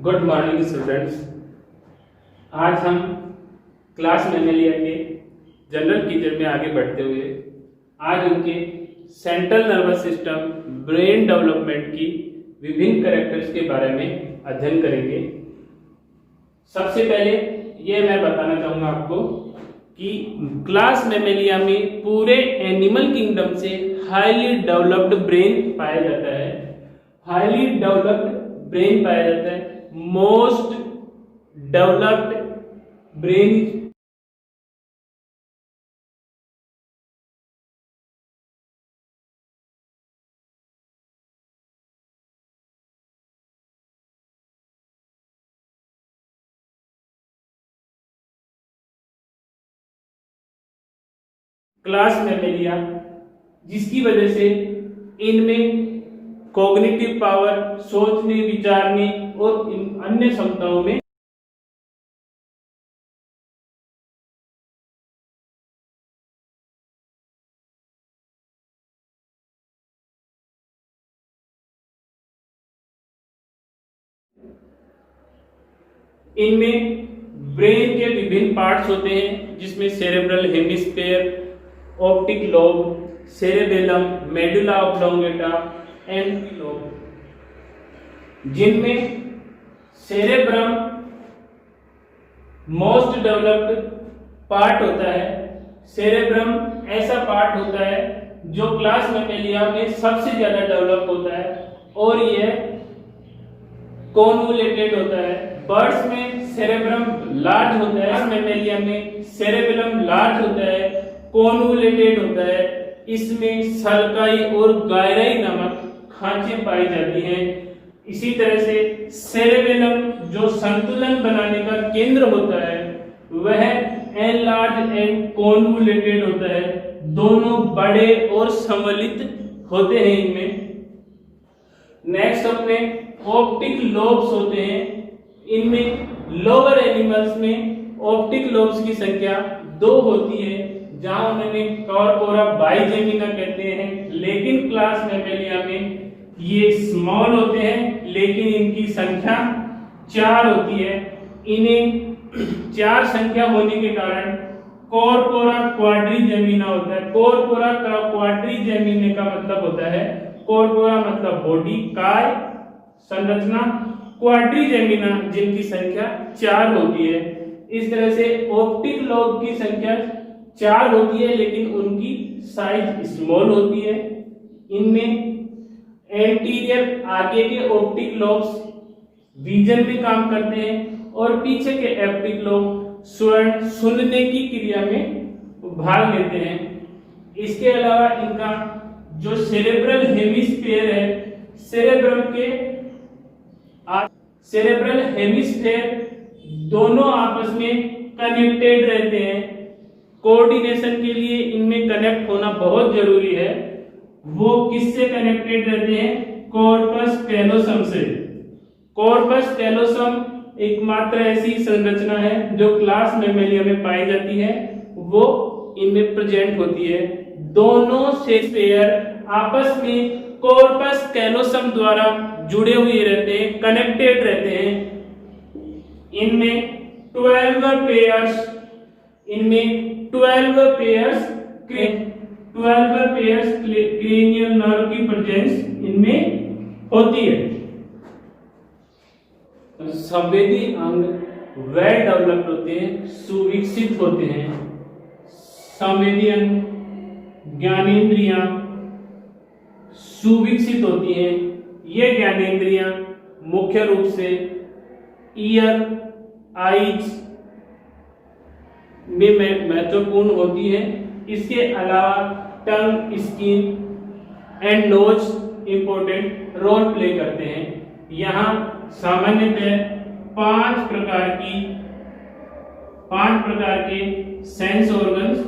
Good morning students. आज हम class Mammalia के जनरल फीचर में आगे बढ़ते हुए आज उनके central nervous system brain development की विभिन्न कैरेक्टर्स के बारे में अध्ययन करेंगे। सबसे पहले ये मैं बताना चाहूँगा आपको कि क्लास मेमेलिया में पूरे एनिमल किंगडम से हाईली डेवलप्ड ब्रेन पाया जाता है। हाईली डेवलप्ड ब्रेन पाया जाता है। Most developed brain class Mammalia, जिसकी वजह से इनमें कॉग्निटिव पावर, सोचने, विचारने और इन अन्य क्षमताओं में इनमें ब्रेन के विभिन्न पार्ट्स होते हैं, जिसमें cerebral hemisphere, optic lobe, cerebellum, medulla oblongata and lobe, जिनमें सेरेब्रम मोस्ट डेवलप्ड पार्ट होता है। सेरेब्रम ऐसा पार्ट होता है जो क्लास मेमेलिया में सबसे ज्यादा डेवलप होता है और यह कॉन्वोल्यूटेड होता है। बर्ड्स में सेरेब्रम लार्ज होता है, मेमेलिया में सेरेबेलम लार्ज होता है, कॉन्वोल्यूटेड होता है। इसमें सल्काई और गायराई नामक खांचे पाई जाती हैं। इसी तरह से सेरेबेलम, जो संतुलन बनाने का केंद्र होता है, वह एनलार्ज एंड कॉन्वोल्यूटेड होता है। दोनों बड़े और सम्मिलित होते हैं इनमें। नेक्स्ट अपने ऑप्टिक लोब्स होते हैं। इनमें लोअर एनिमल्स में ऑप्टिक लोब्स की संख्या 2 होती है, जहां उन्हें कॉर्पोरा बाइजेमिना कहते हैं। लेकिन क्लास मेमेलिया में ये स्मॉल होते हैं, लेकिन इनकी संख्या 4 होती है। इन्हें 4 संख्या होने के कारण कॉर्पोरा क्वाड्रिजेमिना होता है। कॉर्पोरा क्वाड्रिजेमिना का मतलब होता है, कॉर्पोरा मतलब बॉडी, काय संरचना, क्वाड्रिजेमिना जिनकी संख्या 4 होती है। इस तरह से ऑप्टिक लोब की संख्या 4 होती है, लेकिन उनकी साइज स्मॉल होती है। इनमें एंटीरियर आगे के ऑप्टिक लोब्स विजन में काम करते हैं और पीछे के ऑप्टिक लोब सुनने की क्रिया में भाग लेते हैं। इसके अलावा इनका जो सेरेब्रल हेमिस्फीयर है, सेरेब्रल हेमिस्फीयर दोनों आपस में कनेक्टेड रहते हैं। कोऑर्डिनेशन के लिए इनमें कनेक्ट होना बहुत जरूरी है। वो किससे कनेक्टेड रहते हैं? कॉर्पस कैलोसम से। कॉर्पस कैलोसम एकमात्र ऐसी संरचना है जो क्लास मेमेलिया में पाई जाती है, वो इनमें प्रेजेंट होती है। दोनों सेल आपस में कॉर्पस कैलोसम द्वारा जुड़े हुए रहते हैं, कनेक्टेड रहते हैं। इनमें 12 पेयर्स क्रेनियल नर्व की प्रेजेंस इनमें होती है। संवेदी अंग वेल डेवलप्ड होते हैं, सुविकसित होते हैं। संवेदी अंग, ज्ञानेंद्रियां सुविकसित होती हैं। ये ज्ञानेंद्रियां मुख्य रूप से ईयर, आईज में महत्वपूर्ण होती है। इसके अलावा tongue, skin and nose important role play करते हैं। यहाँ सामान्यतः 5 प्रकार के सेंस ऑर्गन्स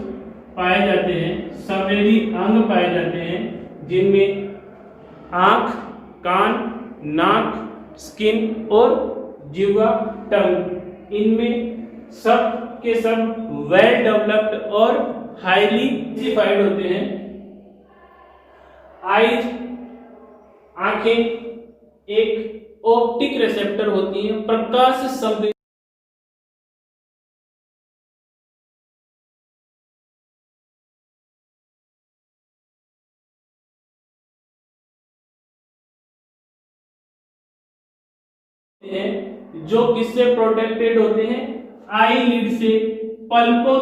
पाए जाते हैं, संवेदी अंग पाए जाते हैं, जिनमें आंख, कान, नाक, स्किन और जिह्वा, टंग। इनमें सब के सब वेल डेवलप्ड और हाईली डिफाइंड होते हैं। आईज, आंखें एक ऑप्टिक रिसेप्टर होती हैं, प्रकाश संवेदी हैं जो किससे प्रोटेक्टेड होते हैं, आईलिड से, पलकों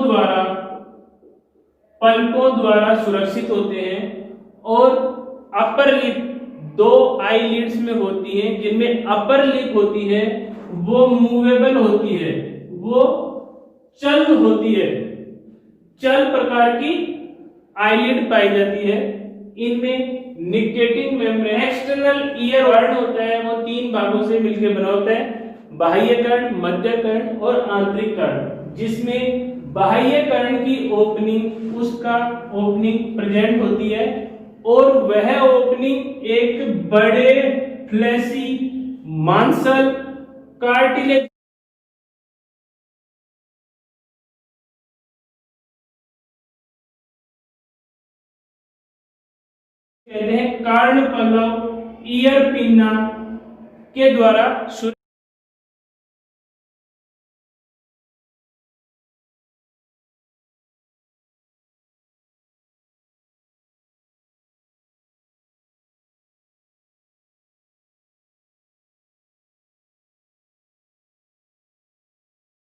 द्वारा सुरक्षित होते हैं। और अपर लिप दो आईलिड्स में होती है, जिनमें अपर लिप होती है वो मूवेबल होती है, वो चल होती है, चल प्रकार की आईलिड पाई जाती है। इनमें निकेटिंग मेम्ब्रेन, एक्सटर्नल ईयर कर्ण होता है, वो 3 भागों से मिलकर बना होता है, बाह्य कर्ण, मध्य कर्ण और आंतरिक कर्ण, जिसमें बाह्य कर्ण की ओपनिंग, उसका ओपनिंग प्रेजेंट होती है और वह ओपनिंग एक बड़े फ्लैशी मांसल कार्टिलेज कहते हैं, कर्ण पल्लव ईयर पिन्ना के द्वारा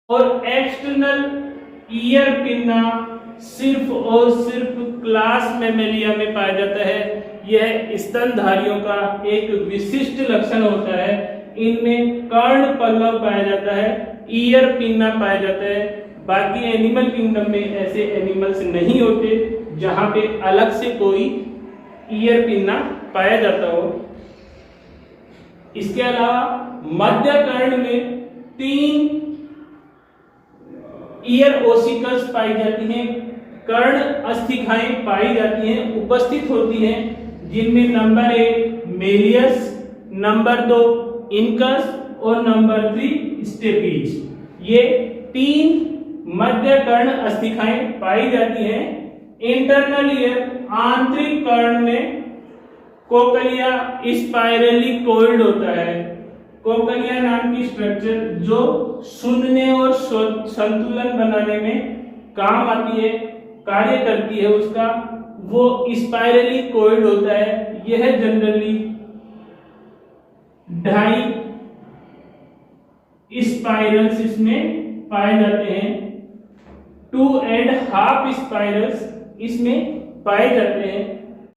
और एक्सटर्नल ईयर पिन्ना सिर्फ और सिर्फ क्लास मैमेलिया में पाया जाता है। यह स्तनधारियों का एक विशिष्ट लक्षण होता है। इनमें कर्ण पल्लव पाया जाता है, ईयर पिन्ना पाया जाता है। बाकी एनिमल किंगडम में ऐसे एनिमल्स नहीं होते जहां पे अलग से कोई ईयर पिन्ना पाया जाता हो। इसके अलावा मध्य कर्ण में 3 ईयर ओसिकल्स पाई जाती हैं, कर्ण अस्थिकाएं पाई जाती हैं, उपस्थित होती हैं, जिनमें नंबर 1 मेलियस, नंबर 2 इनकस और नंबर 3 स्टेपीज। ये 3 मध्य कर्ण अस्थिकाएं पाई जाती हैं। इंटरनल ईयर आंतरिक कर्ण में कोकलिया स्पाइरली कोइल्ड होता है। कोकलिया नाम की स्ट्रक्चर जो सुनने और संतुलन बनाने में काम आती है, कार्य करती है, उसका वो स्पाइरली कोइल्ड होता है। यह जनरली 2.5 स्पाइरल्स इसमें पाए जाते हैं, 2.5 स्पाइरल्स इसमें पाए जाते हैं।